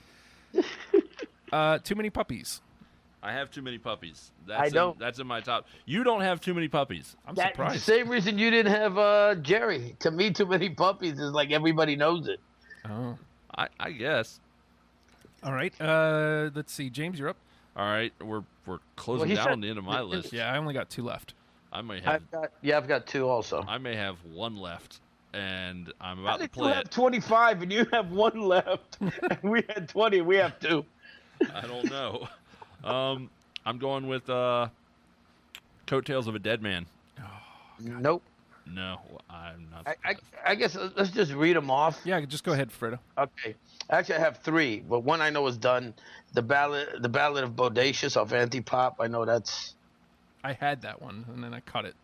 Too Many Puppies. I have Too Many Puppies. That's in my top. You don't have Too Many Puppies. I'm That's surprised. the same reason you didn't have Jerry. To me, Too Many Puppies is like everybody knows it. Oh. I guess. All right. Let's see. James, you're up. All right, we're closing down on the end of my list. Yeah, I only got 2 left. I may have. I've got 2 also. I may have 1 left, and I'm How about to did you play have it. 25 and you have 1 left? And we had 20. We have 2. I don't know. I'm going with Coattails of a Dead Man. Nope. No, I'm not. I guess let's just read them off. Yeah, just go ahead, Fredo. Okay. Actually, I have 3, but one I know is done. The Ballad of Bodacious off Antipop. I know that's. I had that one, and then I cut it.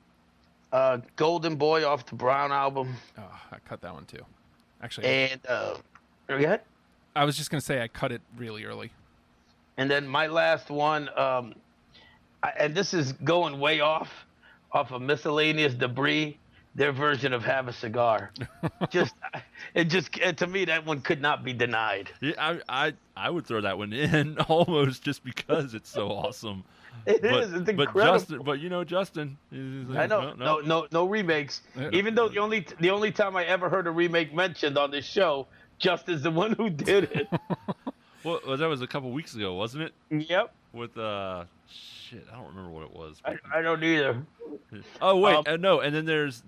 Golden Boy off the Brown album. Oh, I cut that one too. Actually, And go ahead. I was just gonna say I cut it really early. And then my last one, and this is going way off of Miscellaneous Debris, their version of Have a Cigar. To me, that one could not be denied. Yeah, I would throw that one in almost just because it's so awesome. It's incredible. But Justin. He's like, I know, no remakes. Yeah. Even though the only time I ever heard a remake mentioned on this show, Justin's the one who did it. Well, that was a couple weeks ago, wasn't it? Yep. With shit, I don't remember what it was. I don't either. Oh wait, no, and then there's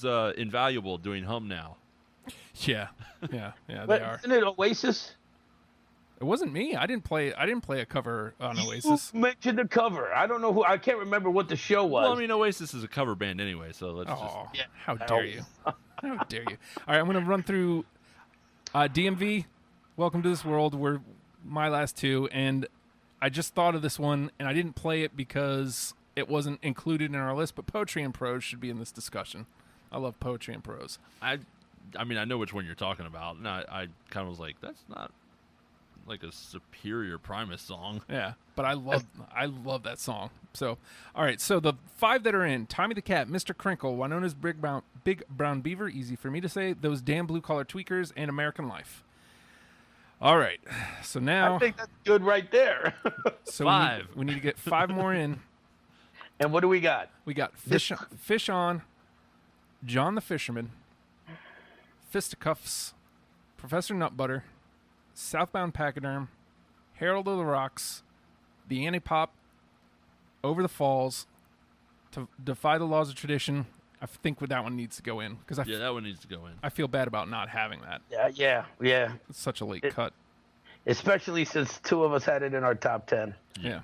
Invaluable doing Hum Now. Yeah, they But are. isn't it Oasis? It wasn't me. I didn't play a cover on Oasis. Who mentioned the cover? I don't know who. I can't remember what the show was. Well, I mean, Oasis is a cover band anyway, so let's just. Oh, Yeah. how dare you? How dare you? All right, I'm going to run through DMV. Welcome to this world. We're my last 2, and I just thought of this one, and I didn't play it because it wasn't included in our list. But poetry and prose should be in this discussion. I love poetry and prose. I mean, I know which one you're talking about, and I kind of was like, that's not like a superior Primus song. Yeah, but I love that song. So, all right. So the 5 that are in: Tommy the Cat, Mr. Crinkle, Winona's Big Brown Beaver, easy for me to say, Those Damn Blue Collar Tweakers, and American Life. All right. So now I think that's good right there. so 5. we need to get 5 more in. And what do we got? We got Fish On, John the Fisherman, Fisticuffs, Professor Nutbutter, Southbound Pachyderm, Herald of the Rocks, The Anti-Pop, Over the Falls, To Defy the Laws of Tradition. I think that one needs to go in because That one needs to go in. I feel bad about not having that. Yeah. It's such a late cut. Especially since 2 of us had it in our top 10, Yeah.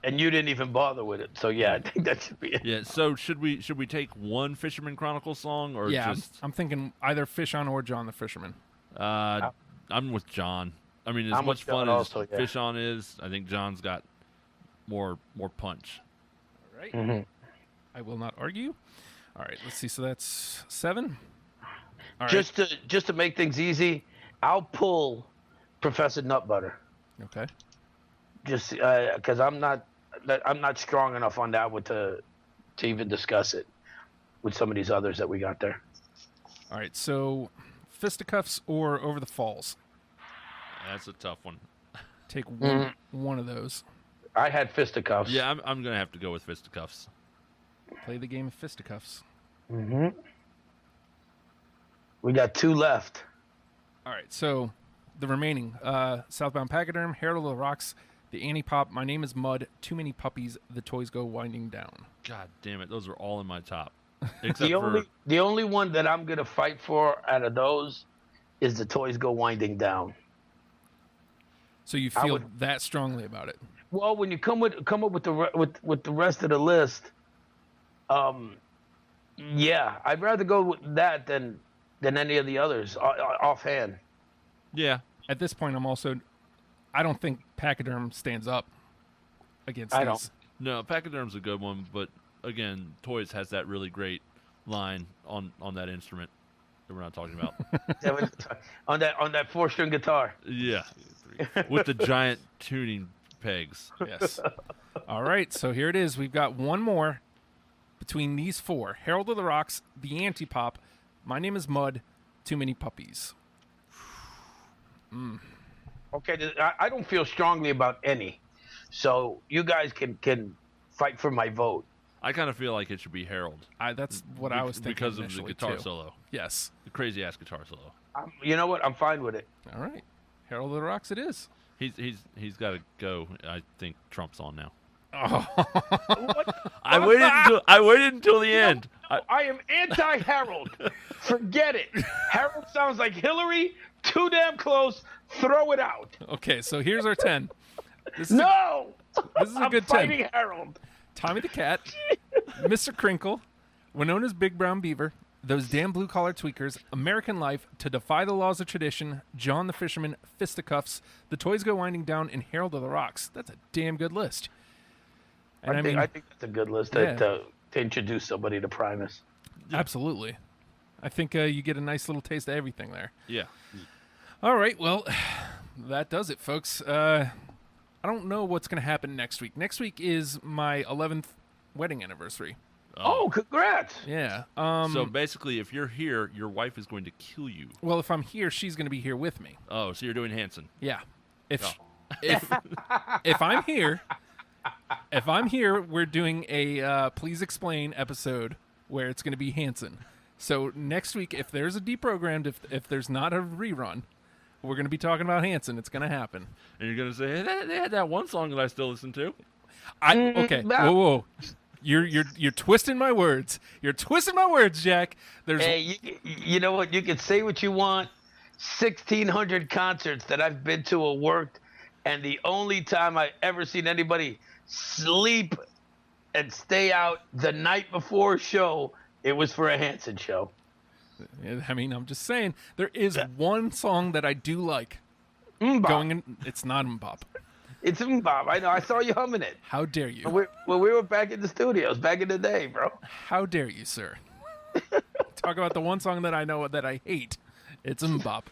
and you didn't even bother with it. So yeah, I think that should be it. Yeah. So should we take one Fisherman Chronicles song or Yeah, just? I'm thinking either Fish On or John the Fisherman. I'm with John. I mean, as I'm much with John fun also, as yeah. Fish On is, I think John's got more punch. All right. Mm-hmm. I will not argue. All right, let's see. So that's 7. All right. Just to make things easy, I'll pull Professor Nutbutter. Okay. Just because I'm not strong enough on that one to even discuss it with some of these others that we got there. All right. So Fisticuffs or Over the Falls. That's a tough one. Take one of those. I had Fisticuffs. Yeah, I'm gonna have to go with Fisticuffs. Play the game of Fisticuffs. Mm-hmm. We got 2 left. All right. So the remaining Southbound Pachyderm, Herald of the Rocks, The Anti-Pop, My Name is Mud, Too Many Puppies, The Toys Go Winding Down. God damn it, those are all in my top. Except The only one that I'm gonna fight for out of those is The Toys Go Winding Down. So you feel that strongly about it? Well, when you come up with the rest of the list, yeah, I'd rather go with that than any of the others offhand. Yeah. At this point, I don't think Pachyderm stands up against I these. don't. No, Pachyderm's a good one, but again, Toys has that really great line on that instrument that we're not talking about. on that 4-string guitar. Yeah. With the giant tuning pegs. Yes. All right, so here it is. We've got one more between these 4. Herald of the Rocks, The Anti-Pop, My Name is Mud, Too Many Puppies. Okay, I don't feel strongly about any, so you guys can fight for my vote. I kind of feel like it should be Herald. That's what I was thinking because of the initially, guitar too. solo. Yes. The crazy ass guitar solo. You know what? I'm fine with it. All right. Herald of the Rocks it is. He's got to go. I think Trump's on now. What? I waited until the end. I am anti-Harold. Forget it. Harold sounds like Hillary. Too damn close. Throw it out. Okay, so here's our 10. This is No. this is a I'm good 10. fighting Harold. Tommy the Cat, Mr. Crinkle, Winona's Big Brown Beaver, Those Damn Blue Collar Tweakers, American Life, To Defy the Laws of Tradition, John the Fisherman, Fisticuffs, The Toys Go Winding Down, and Harold of the Rocks. That's a damn good list. And I think that's a good list to introduce somebody to Primus. Absolutely. I think you get a nice little taste of everything there. Yeah. All right, well, that does it, folks. I don't know what's going to happen next week. Next week is my 11th wedding anniversary. Oh, congrats. Yeah. So basically, if you're here, your wife is going to kill you. Well, if I'm here, she's going to be here with me. Oh, so you're doing Hanson. Yeah. If I'm here, we're doing a Please Explain episode where it's going to be Hanson. So next week, if there's a deprogrammed, if there's not a rerun, we're going to be talking about Hanson. It's going to happen. And you're going to say, hey, they had that one song that I still listen to. Okay. Whoa. You're twisting my words. You're twisting my words, Jack. Hey, you know what? You can say what you want. 1,600 concerts that I've been to or worked, and the only time I ever seen anybody sleep and stay out the night before a show, it was for a Hanson show. I mean, I'm just saying, there is one song that I do like. It's not Mbop. It's Bob. I know. I saw you humming it. How dare you? When we were back in the studios, back in the day, bro. How dare you, sir? Talk about the one song that I know that I hate. It's Mbop.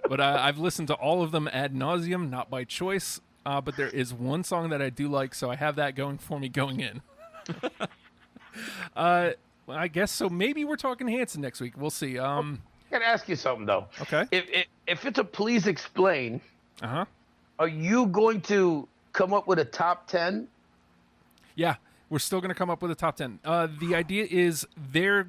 But I've listened to all of them ad nauseum, not by choice. But there is one song that I do like, so I have that going for me going in. I guess so. Maybe we're talking Hanson next week. We'll see. I gotta ask you something though. Okay. If it's a Please Explain, Uh-huh. are you going to come up with a top 10? Yeah, we're still going to come up with a top 10. The idea is the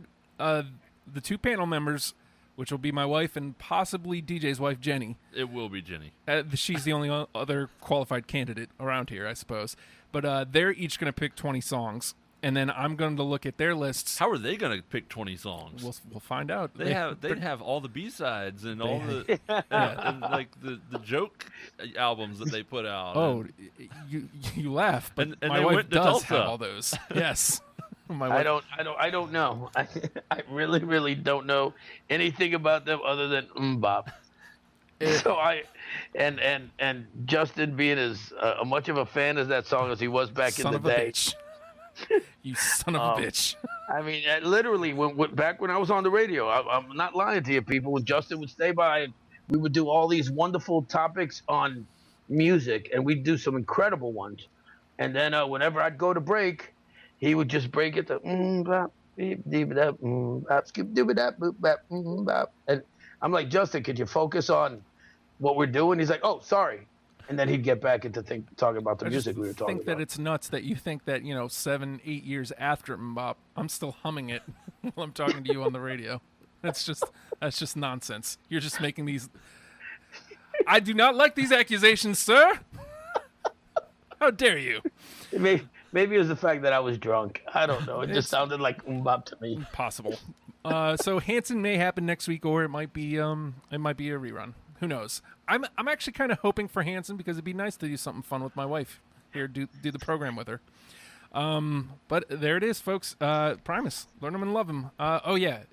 two panel members, which will be my wife and possibly DJ's wife, Jenny. It will be Jenny. She's the only other qualified candidate around here, I suppose. But they're each going to pick 20 songs, and then I'm going to look at their lists. How are they going to pick 20 songs? We'll find out. They'd have all the B-sides and all the and like the joke albums that they put out. Oh, you laugh, but and my they wife went to does Tulsa. have all those. Yes. My wife. I don't know. I really don't know anything about them other than Mbop. So and Justin being as much of a fan as that song as he was back in the day. Bitch. You son of a bitch. I mean, literally, back when I was on the radio, I'm not lying to you, people. When Justin would stay by, and we would do all these wonderful topics on music, and we'd do some incredible ones. And then whenever I'd go to break, he would just break it to bop, beep, deep, bop, bop, skip, dooba, dap, boop, bap, bop. And I'm like, Justin, could you focus on what we're doing? He's like, oh, sorry. And then he'd get back into talking about the music we were talking about. I think that it's nuts that you think that, 7-8 years after Mbop, I'm still humming it while I'm talking to you on the radio. That's just nonsense. You're just making these. I do not like these accusations, sir. How dare you? Maybe it was the fact that I was drunk. I don't know. It just sounded like Mbop to me. Possible. So Hanson may happen next week, or it might be a rerun. Who knows? I'm actually kind of hoping for Hanson because it'd be nice to do something fun with my wife here, do the program with her. But there it is, folks. Primus, learn them and love them. Oh yeah,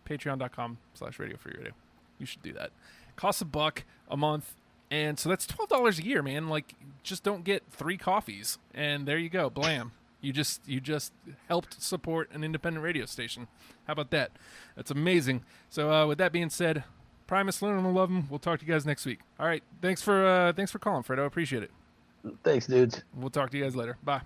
Patreon.com/Radio Free Radio. You should do that. Costs $1 a month, and so that's $12 a year, man. Like, just don't get 3 coffees, and there you go, blam. You just helped support an independent radio station. How about that? That's amazing. So with that being said, Primus, learn them and love them. We'll talk to you guys next week. All right. Thanks for calling, Fredo. I appreciate it. Thanks, dudes. We'll talk to you guys later. Bye.